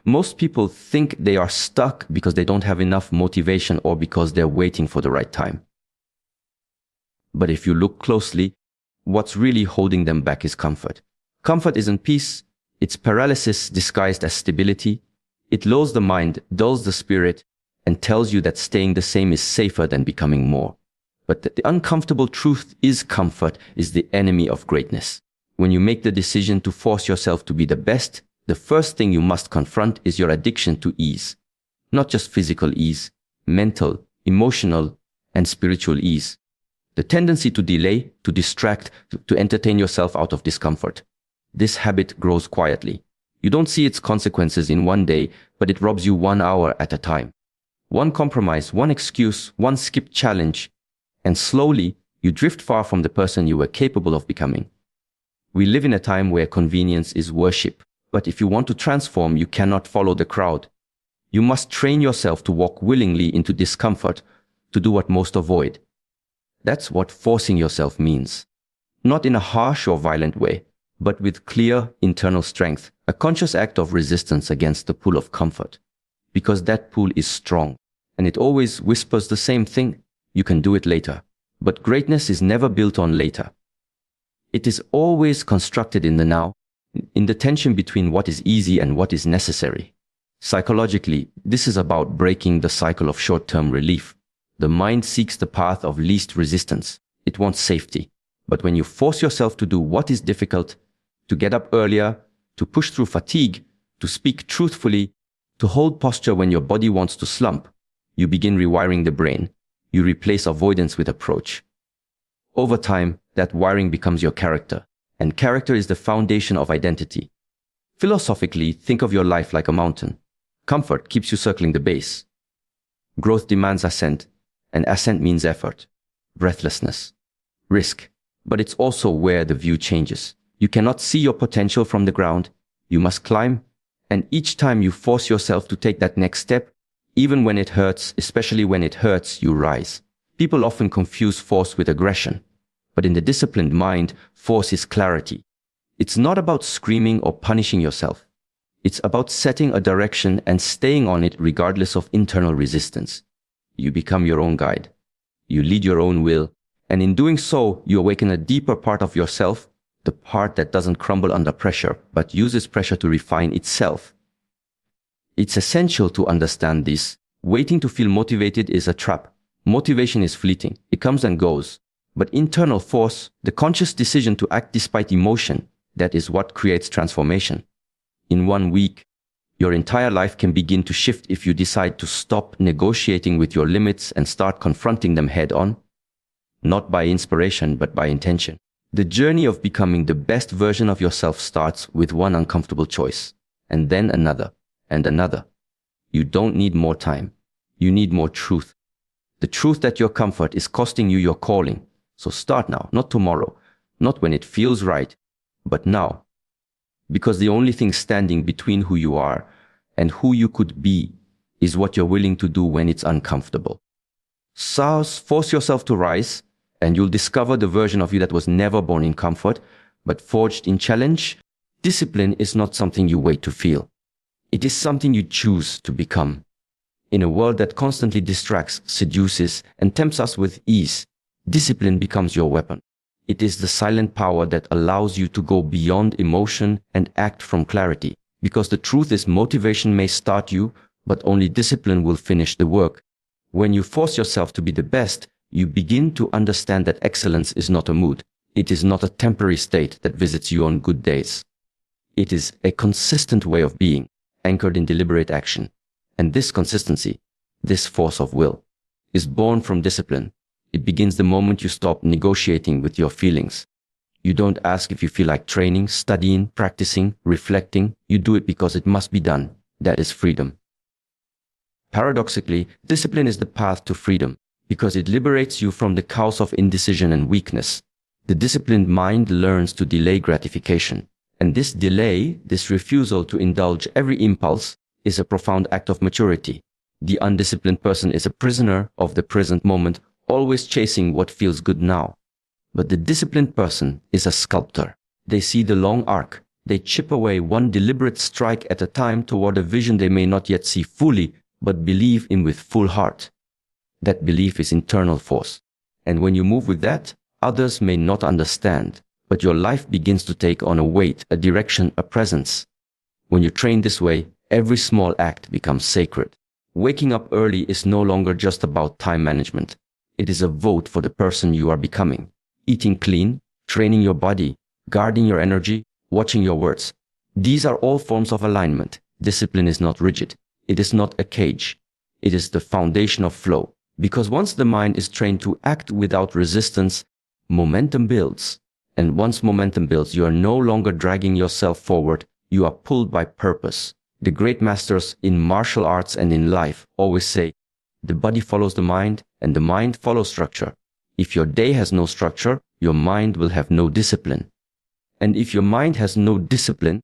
Most people think they are stuck because they don't have enough motivation or because they're waiting for the right time. But if you look closely, what's really holding them back is comfort. Comfort isn't peace, it's paralysis disguised as stability. It lulls the mind, dulls the spirit, and tells you that staying the same is safer than becoming more. But the uncomfortable truth is comfort is the enemy of greatness. When you make the decision to force yourself to be the best, the first thing you must confront is your addiction to ease. Not just physical ease, mental, emotional, and spiritual ease. The tendency to delay, to distract, to entertain yourself out of discomfort. This habit grows quietly. You don't see its consequences in one day, but it robs you 1 hour at a time. One compromise, one excuse, one skipped challenge, and slowly you drift far from the person you were capable of becoming. We live in a time where convenience is worship, but if you want to transform, you cannot follow the crowd. You must train yourself to walk willingly into discomfort, to do what most avoid. That's what forcing yourself means. Not in a harsh or violent way, but with clear internal strength, a conscious act of resistance against the pull of comfort. Because that pull is strong, and it always whispers the same thing: you can do it later. But greatness is never built on later. It is always constructed in the now, in the tension between what is easy and what is necessary. Psychologically, this is about breaking the cycle of short-term relief. The mind seeks the path of least resistance. It wants safety. But when you force yourself to do what is difficult, to get up earlier, to push through fatigue, to speak truthfully, to hold posture when your body wants to slump, you begin rewiring the brain. You replace avoidance with approach. Over time, that wiring becomes your character, and character is the foundation of identity. Philosophically, think of your life like a mountain. Comfort keeps you circling the base. Growth demands ascent, and ascent means effort, breathlessness, risk. But it's also where the view changes. You cannot see your potential from the ground. You must climb, and each time you force yourself to take that next step, even when it hurts, especially when it hurts, you rise. People often confuse force with aggression. But in the disciplined mind, force is clarity. It's not about screaming or punishing yourself. It's about setting a direction and staying on it regardless of internal resistance. You become your own guide. You lead your own will. And in doing so, you awaken a deeper part of yourself, the part that doesn't crumble under pressure, but uses pressure to refine itself. It's essential to understand this. Waiting to feel motivated is a trap. Motivation is fleeting. It comes and goes. But internal force, the conscious decision to act despite emotion, that is what creates transformation. In 1 week, your entire life can begin to shift if you decide to stop negotiating with your limits and start confronting them head on. Not by inspiration, but by intention. The journey of becoming the best version of yourself starts with one uncomfortable choice, and then another, and another. You don't need more time. You need more truth. The truth that your comfort is costing you your calling. So start now, not tomorrow, not when it feels right, but now. Because the only thing standing between who you are and who you could be is what you're willing to do when it's uncomfortable. So force yourself to rise, and you'll discover the version of you that was never born in comfort, but forged in challenge. Discipline is not something you wait to feel. It is something you choose to become. In a world that constantly distracts, seduces, and tempts us with ease, discipline becomes your weapon. It is the silent power that allows you to go beyond emotion and act from clarity. Because the truth is, motivation may start you, but only discipline will finish the work. When you force yourself to be the best, you begin to understand that excellence is not a mood. It is not a temporary state that visits you on good days. It is a consistent way of being, anchored in deliberate action. And this consistency, this force of will, is born from discipline. It begins the moment you stop negotiating with your feelings. You don't ask if you feel like training, studying, practicing, reflecting. You do it because it must be done. That is freedom. Paradoxically, discipline is the path to freedom because it liberates you from the chaos of indecision and weakness. The disciplined mind learns to delay gratification. And this delay, this refusal to indulge every impulse, is a profound act of maturity. The undisciplined person is a prisoner of the present moment, always chasing what feels good now. But the disciplined person is a sculptor. They see the long arc. They chip away one deliberate strike at a time toward a vision they may not yet see fully, but believe in with full heart. That belief is internal force. And when you move with that, others may not understand, but your life begins to take on a weight, a direction, a presence. When you train this way, every small act becomes sacred. Waking up early is no longer just about time management. It is a vote for the person you are becoming. Eating clean, training your body, guarding your energy, watching your words. These are all forms of alignment. Discipline is not rigid. It is not a cage. It is the foundation of flow. Because once the mind is trained to act without resistance, momentum builds. And once momentum builds, you are no longer dragging yourself forward. You are pulled by purpose. The great masters in martial arts and in life always say, the body follows the mind and the mind follows structure. If your day has no structure, your mind will have no discipline. And if your mind has no discipline,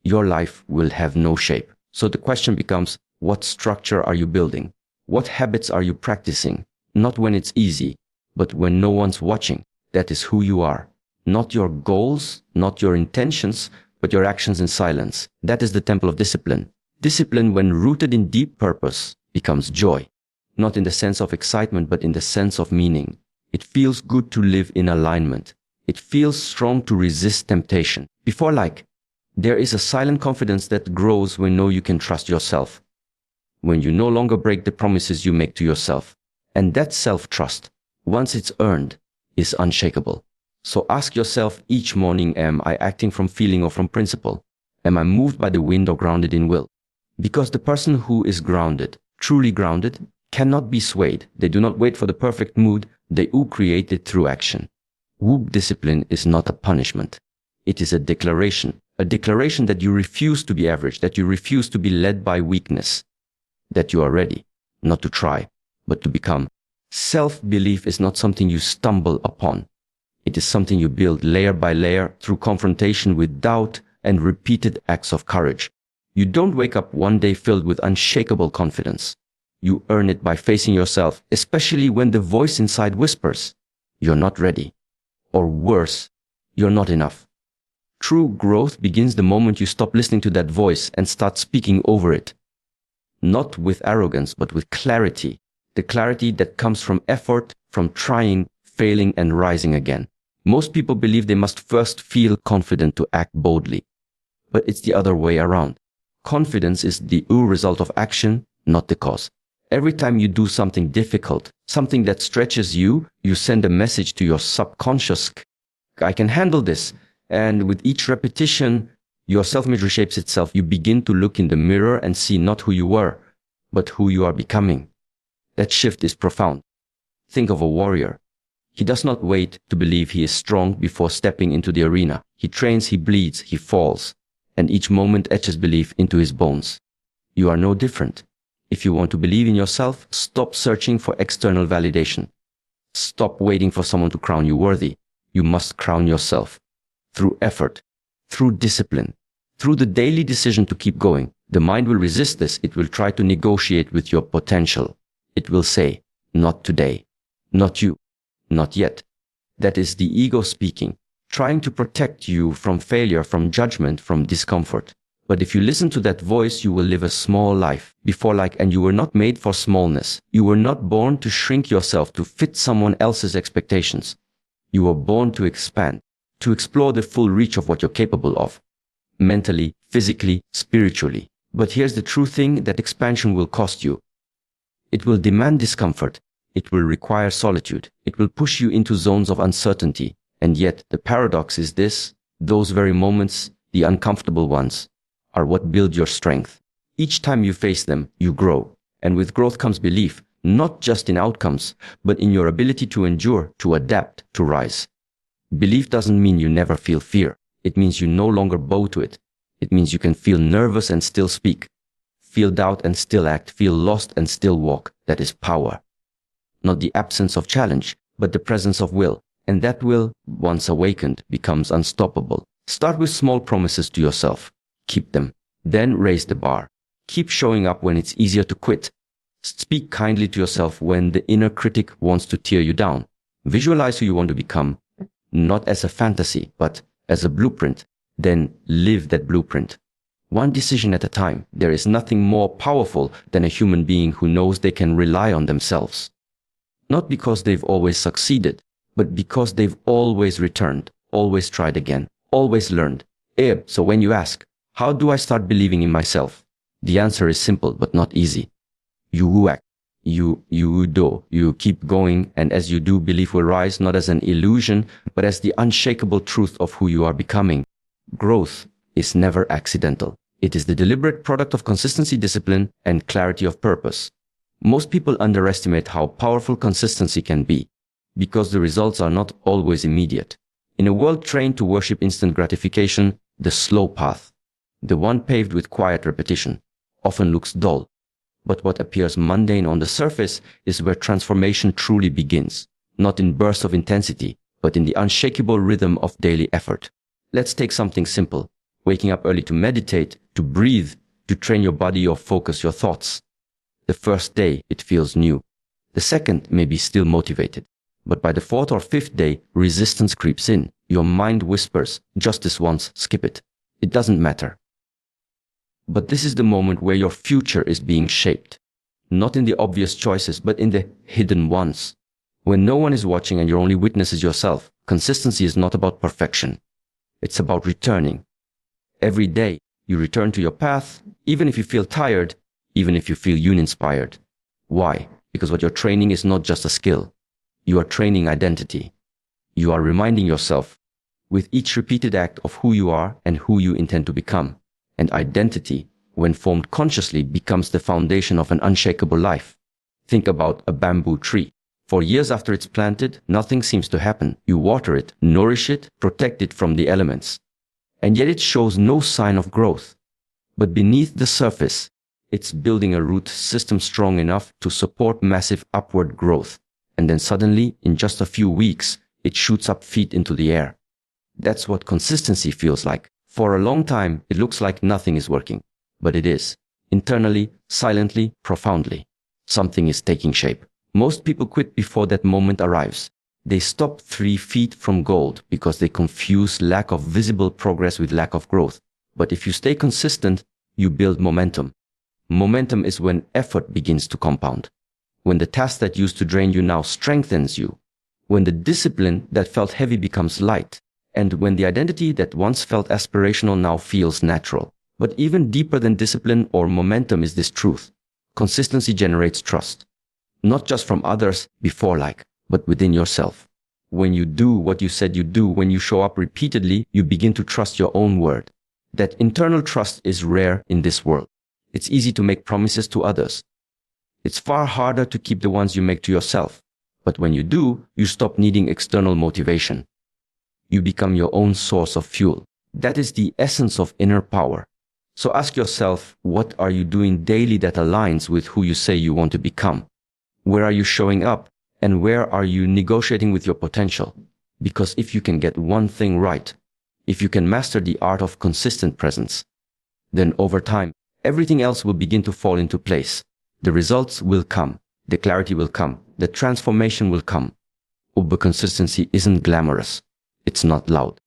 your life will have no shape. So the question becomes, what structure are you building? What habits are you practicing? Not when it's easy, but when no one's watching. That is who you are. Not your goals, not your intentions, but your actions in silence. That is the temple of discipline. Discipline, when rooted in deep purpose, becomes joy. Not in the sense of excitement, but in the sense of meaning. It feels good to live in alignment. It feels strong to resist temptation. Before there is a silent confidence that grows when you know you can trust yourself. When you no longer break the promises you make to yourself. And that self-trust, once it's earned, is unshakable. So ask yourself each morning, am I acting from feeling or from principle? Am I moved by the wind or grounded in will? Because the person who is grounded, truly grounded, cannot be swayed. They do not wait for the perfect mood. They create it through action. Discipline is not a punishment. It is a declaration that you refuse to be average, that you refuse to be led by weakness, that you are ready, not to try, but to become. Self-belief is not something you stumble upon. It is something you build layer by layer through confrontation with doubt and repeated acts of courage. You don't wake up one day filled with unshakable confidence. You earn it by facing yourself, especially when the voice inside whispers, you're not ready. Or worse, you're not enough. True growth begins the moment you stop listening to that voice and start speaking over it. Not with arrogance, but with clarity. The clarity that comes from effort, from trying, failing, and rising again. Most people believe they must first feel confident to act boldly. But it's the other way around. Confidence is the result of action, not the cause. Every time you do something difficult, something that stretches you, you send a message to your subconscious, I can handle this. And with each repetition, your self-image reshapes itself. You begin to look in the mirror and see not who you were, but who you are becoming. That shift is profound. Think of a warrior. He does not wait to believe he is strong before stepping into the arena. He trains, he bleeds, he falls, and each moment etches belief into his bones. You are no different. If you want to believe in yourself, stop searching for external validation. Stop waiting for someone to crown you worthy. You must crown yourself. Through effort, through discipline, through the daily decision to keep going. The mind will resist this. It will try to negotiate with your potential. It will say, not today, not you, not yet. That is the ego speaking, trying to protect you from failure, from judgment, from discomfort. But if you listen to that voice, you will live a small life and you were not made for smallness. You were not born to shrink yourself to fit someone else's expectations. You were born to expand, to explore the full reach of what you're capable of, mentally, physically, spiritually. But here's the true thing, that expansion will cost you. It will demand discomfort. It will require solitude. It will push you into zones of uncertainty. And yet, the paradox is this: those very moments, the uncomfortable ones, are what build your strength. Each time you face them, you grow. And with growth comes belief, not just in outcomes, but in your ability to endure, to adapt, to rise. Belief doesn't mean you never feel fear. It means you no longer bow to it. It means you can feel nervous and still speak, feel doubt and still act, feel lost and still walk. That is power. Not the absence of challenge, but the presence of will. And that will, once awakened, becomes unstoppable. Start with small promises to yourself. Keep them. Then raise the bar. Keep showing up when it's easier to quit. Speak kindly to yourself when the inner critic wants to tear you down. Visualize who you want to become, not as a fantasy, but as a blueprint. Then live that blueprint. One decision at a time. There is nothing more powerful than a human being who knows they can rely on themselves. Not because they've always succeeded, but because they've always returned, always tried again, always learned. So when you ask, how do I start believing in myself? The answer is simple but not easy. You work, you do, you keep going, and as you do, belief will rise not as an illusion, but as the unshakable truth of who you are becoming. Growth is never accidental. It is the deliberate product of consistency, discipline, and clarity of purpose. Most people underestimate how powerful consistency can be, because the results are not always immediate. In a world trained to worship instant gratification, the slow path, the one paved with quiet repetition, often looks dull. But what appears mundane on the surface is where transformation truly begins, not in bursts of intensity, but in the unshakable rhythm of daily effort. Let's take something simple. Waking up early to meditate, to breathe, to train your body or focus your thoughts. The first day, it feels new. The second may be still motivated. But by the fourth or fifth day, resistance creeps in. Your mind whispers, just this once, skip it. It doesn't matter. But this is the moment where your future is being shaped. Not in the obvious choices, but in the hidden ones. When no one is watching and your only witness is yourself, consistency is not about perfection. It's about returning. Every day, you return to your path, even if you feel tired, even if you feel uninspired. Why? Because what you're training is not just a skill. You are training identity. You are reminding yourself, with each repeated act, of who you are and who you intend to become. And identity, when formed consciously, becomes the foundation of an unshakable life. Think about a bamboo tree. For years after it's planted, nothing seems to happen. You water it, nourish it, protect it from the elements. And yet it shows no sign of growth. But beneath the surface, it's building a root system strong enough to support massive upward growth. And then suddenly, in just a few weeks, it shoots up feet into the air. That's what consistency feels like. For a long time, it looks like nothing is working. But it is. Internally, silently, profoundly. Something is taking shape. Most people quit before that moment arrives. They stop 3 feet from gold because they confuse lack of visible progress with lack of growth. But if you stay consistent, you build momentum. Momentum is when effort begins to compound. When the task that used to drain you now strengthens you. When the discipline that felt heavy becomes light. And when the identity that once felt aspirational now feels natural. But even deeper than discipline or momentum is this truth. Consistency generates trust. Not just from others before but within yourself. When you do what you said you do, when you show up repeatedly, you begin to trust your own word. That internal trust is rare in this world. It's easy to make promises to others. It's far harder to keep the ones you make to yourself. But when you do, you stop needing external motivation. You become your own source of fuel. That is the essence of inner power. So ask yourself, what are you doing daily that aligns with who you say you want to become? Where are you showing up? And where are you negotiating with your potential? Because if you can get one thing right, if you can master the art of consistent presence, then over time, everything else will begin to fall into place. The results will come. The clarity will come. The transformation will come. But consistency isn't glamorous. It's not loud.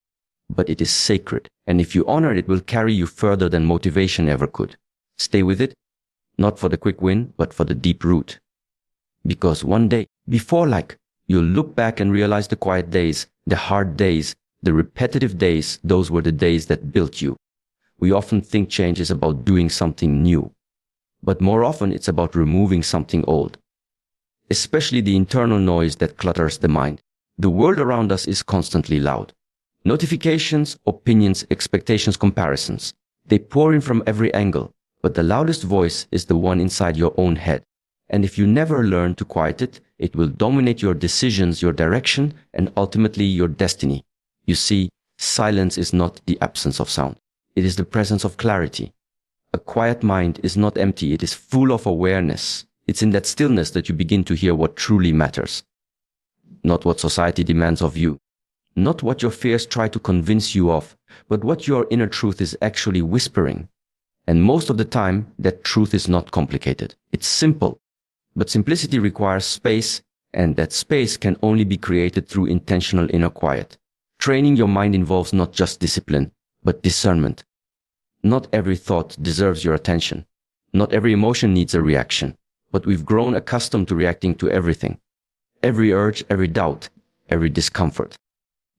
But it is sacred. And if you honor it, it will carry you further than motivation ever could. Stay with it, not for the quick win, but for the deep root. Because one day, before you'll look back and realize the quiet days, the hard days, the repetitive days, those were the days that built you. We often think change is about doing something new. But more often it's about removing something old. Especially the internal noise that clutters the mind. The world around us is constantly loud. Notifications, opinions, expectations, comparisons. They pour in from every angle. But the loudest voice is the one inside your own head. And if you never learn to quiet it, it will dominate your decisions, your direction, and ultimately your destiny. You see, silence is not the absence of sound. It is the presence of clarity. A quiet mind is not empty, it is full of awareness. It's in that stillness that you begin to hear what truly matters. Not what society demands of you. Not what your fears try to convince you of, but what your inner truth is actually whispering. And most of the time, that truth is not complicated. It's simple. But simplicity requires space, and that space can only be created through intentional inner quiet. Training your mind involves not just discipline, but discernment. Not every thought deserves your attention. Not every emotion needs a reaction, but we've grown accustomed to reacting to everything. Every urge, every doubt, every discomfort.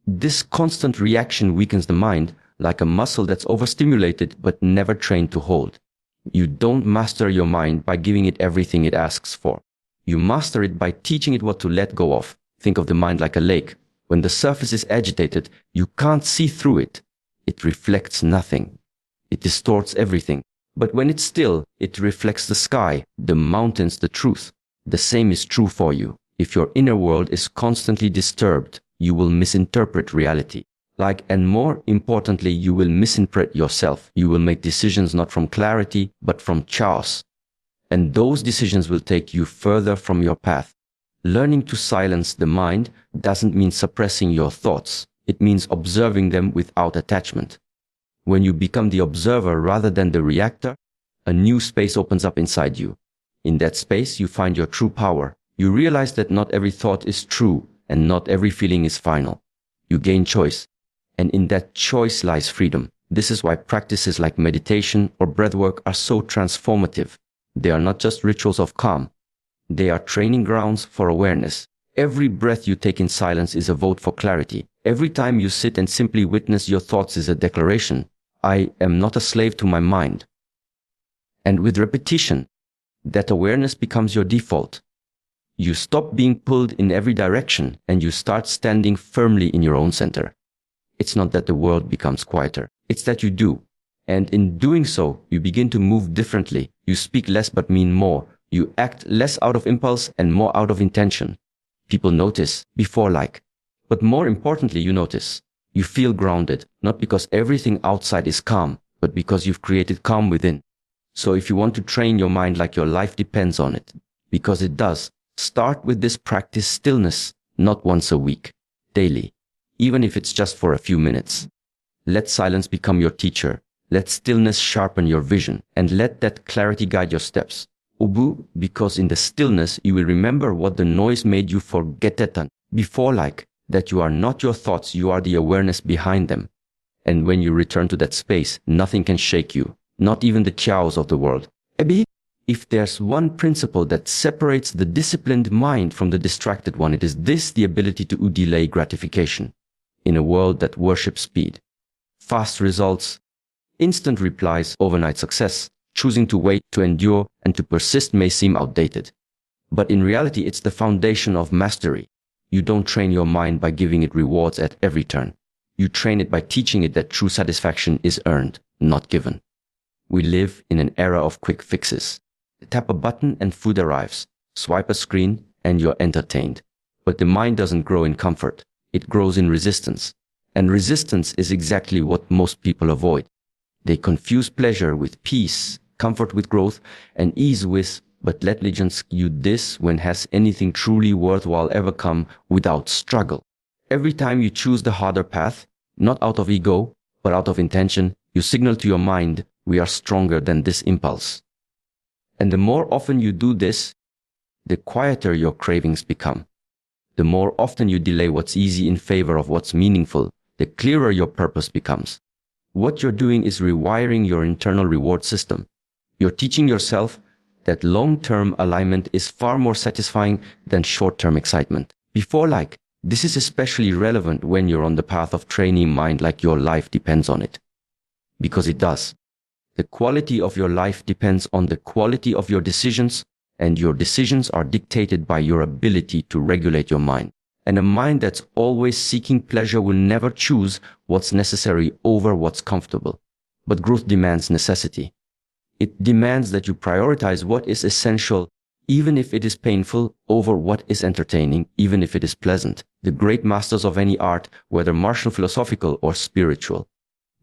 This constant reaction weakens the mind like a muscle that's overstimulated but never trained to hold. You don't master your mind by giving it everything it asks for. You master it by teaching it what to let go of. Think of the mind like a lake. When the surface is agitated, you can't see through it. It reflects nothing. It distorts everything. But when it's still, it reflects the sky, the mountains, the truth. The same is true for you. If your inner world is constantly disturbed, you will misinterpret reality. And more importantly, you will misinterpret yourself. You will make decisions not from clarity, but from chaos. And those decisions will take you further from your path. Learning to silence the mind doesn't mean suppressing your thoughts. It means observing them without attachment. When you become the observer rather than the reactor, a new space opens up inside you. In that space, you find your true power. You realize that not every thought is true and not every feeling is final. You gain choice. And in that choice lies freedom. This is why practices like meditation or breathwork are so transformative. They are not just rituals of calm. They are training grounds for awareness. Every breath you take in silence is a vote for clarity. Every time you sit and simply witness your thoughts is a declaration. I am not a slave to my mind. And with repetition, that awareness becomes your default. You stop being pulled in every direction and you start standing firmly in your own center. It's not that the world becomes quieter. It's that you do. And in doing so, you begin to move differently. You speak less but mean more. You act less out of impulse and more out of intention. People notice before like. But more importantly, you notice. You feel grounded, not because everything outside is calm, but because you've created calm within. So if you want to train your mind like your life depends on it, because it does, start with this practice stillness, not once a week, daily, even if it's just for a few minutes. Let silence become your teacher. Let stillness sharpen your vision, and let that clarity guide your steps. Ubu, because in the stillness, you will remember what the noise made you forget it before that you are not your thoughts, you are the awareness behind them. And when you return to that space, nothing can shake you, not even the chaos of the world. If there's one principle that separates the disciplined mind from the distracted one, it is this: the ability to delay gratification. In a world that worships speed, fast results, instant replies, overnight success, choosing to wait, to endure, and to persist may seem outdated. But in reality, it's the foundation of mastery. You don't train your mind by giving it rewards at every turn. You train it by teaching it that true satisfaction is earned, not given. We live in an era of quick fixes. Tap a button and food arrives. Swipe a screen and you're entertained. But the mind doesn't grow in comfort. It grows in resistance. And resistance is exactly what most people avoid. They confuse pleasure with peace, comfort with growth, and ease with, but let legends you this: when has anything truly worthwhile ever come without struggle? Every time you choose the harder path, not out of ego, but out of intention, you signal to your mind, we are stronger than this impulse. And the more often you do this, the quieter your cravings become. The more often you delay what's easy in favor of what's meaningful, the clearer your purpose becomes. What you're doing is rewiring your internal reward system. You're teaching yourself that long-term alignment is far more satisfying than short-term excitement. This is especially relevant when you're on the path of training mind like your life depends on it. Because it does. The quality of your life depends on the quality of your decisions, and your decisions are dictated by your ability to regulate your mind. And a mind that's always seeking pleasure will never choose what's necessary over what's comfortable. But growth demands necessity. It demands that you prioritize what is essential, even if it is painful, over what is entertaining, even if it is pleasant. The great masters of any art, whether martial, philosophical, or spiritual,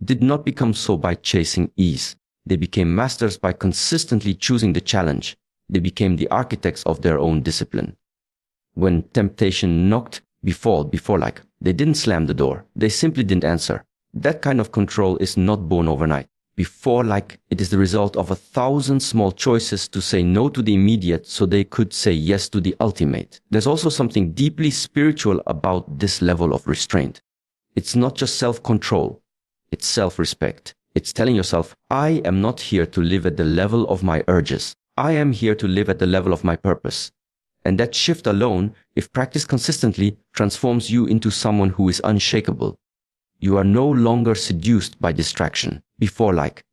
did not become so by chasing ease. They became masters by consistently choosing the challenge. They became the architects of their own discipline. When temptation knocked, they didn't slam the door. They simply didn't answer. That kind of control is not born overnight. It is the result of 1,000 small choices to say no to the immediate so they could say yes to the ultimate. There's also something deeply spiritual about this level of restraint. It's not just self-control. It's self-respect. It's telling yourself, I am not here to live at the level of my urges. I am here to live at the level of my purpose. And that shift alone, if practiced consistently, transforms you into someone who is unshakable. You are no longer seduced by distraction.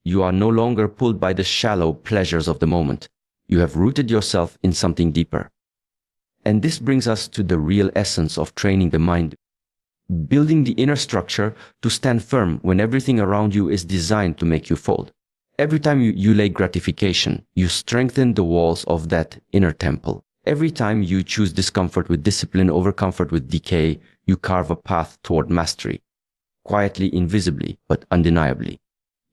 You are no longer pulled by the shallow pleasures of the moment. You have rooted yourself in something deeper. And this brings us to the real essence of training the mind. Building the inner structure to stand firm when everything around you is designed to make you fold. Every time you lay gratification, you strengthen the walls of that inner temple. Every time you choose discomfort with discipline over comfort with decay, you carve a path toward mastery. Quietly, invisibly, but undeniably.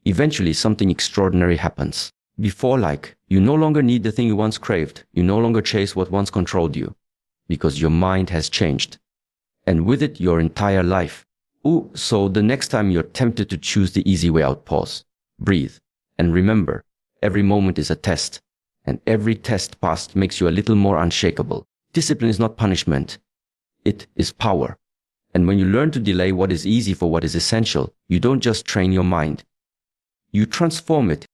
Eventually, something extraordinary happens. You no longer need the thing you once craved. You no longer chase what once controlled you. Because your mind has changed. And with it, your entire life. So the next time you're tempted to choose the easy way out, pause. Breathe. And remember, every moment is a test. And every test passed makes you a little more unshakable. Discipline is not punishment. It is power. And when you learn to delay what is easy for what is essential, you don't just train your mind. You transform it